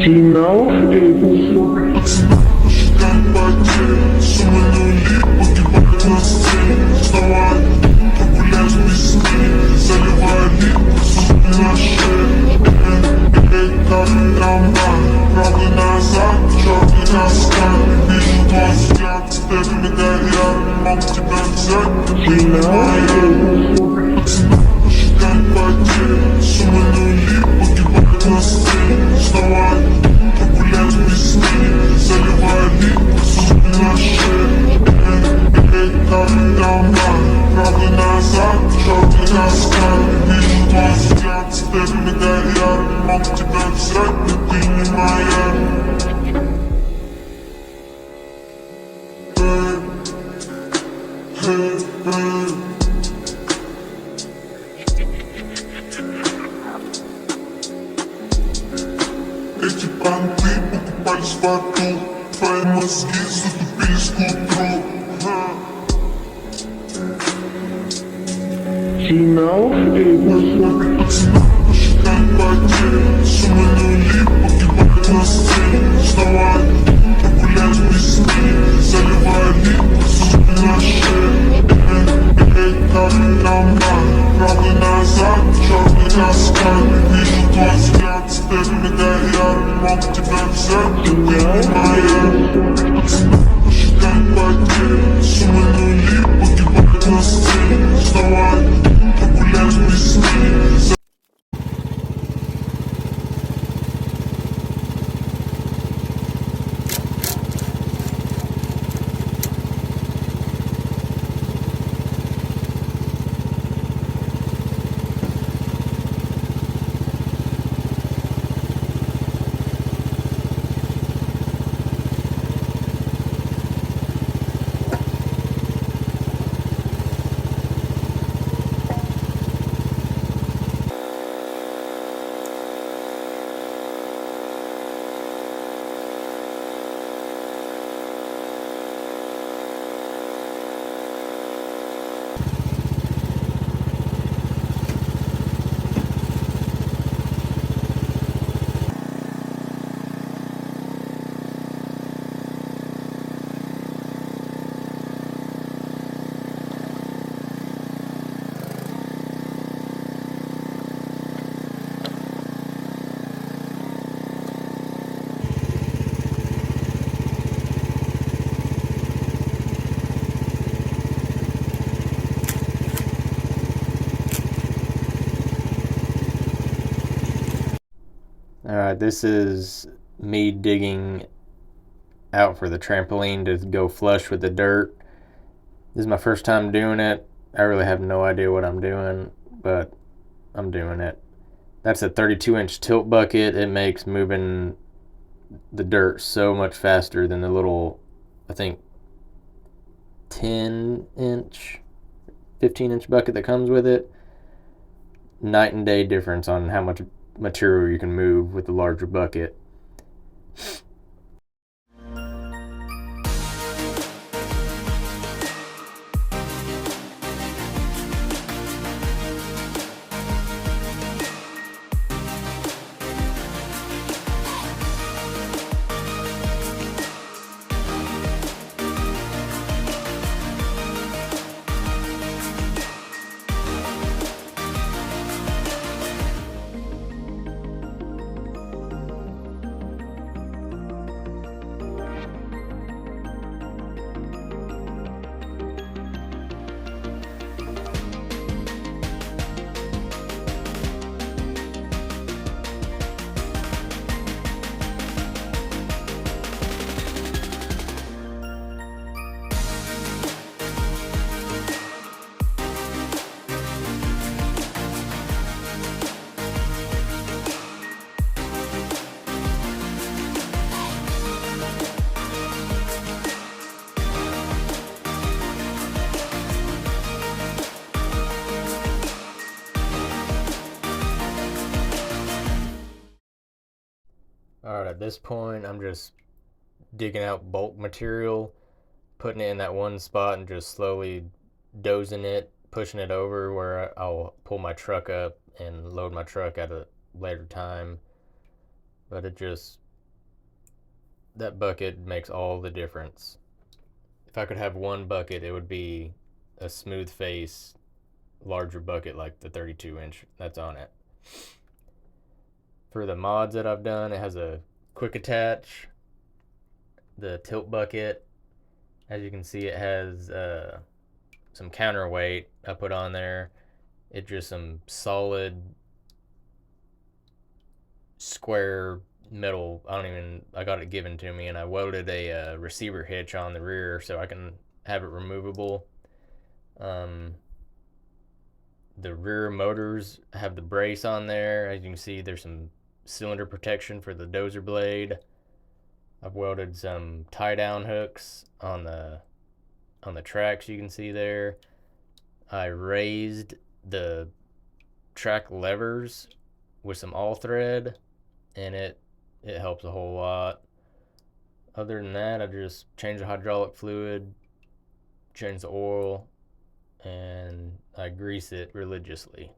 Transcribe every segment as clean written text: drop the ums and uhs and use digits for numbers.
Sinal This is me digging out for the trampoline to go flush with the dirt. This is my first time doing it. I really have no idea what I'm doing, but I'm doing it. That's a 32-inch tilt bucket. It makes moving the dirt so much faster than the little, I think, 10-inch, 15-inch bucket that comes with it. Night and day difference on how much material you can move with the larger bucket. Alright, at this point, I'm just digging out bulk material, putting it in that one spot and just slowly dozing it, pushing it over where I'll pull my truck up and load my truck at a later time. But that bucket makes all the difference. If I could have one bucket, it would be a smooth face, larger bucket like the 32-inch that's on it. For the mods that I've done, it has a quick attach, the tilt bucket. As you can see, it has some counterweight I put on there. It's just some solid square metal. I got it given to me, and I welded a receiver hitch on the rear so I can have it removable. The rear motors have the brace on there. As you can see, there's some cylinder protection for the dozer blade. I've welded some tie down hooks on the tracks you can see there. I raised the track levers with some all thread, and it helps a whole lot. Other than that, I just changed the hydraulic fluid, changed the oil, and I grease it religiously.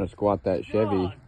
to squat that Chevy.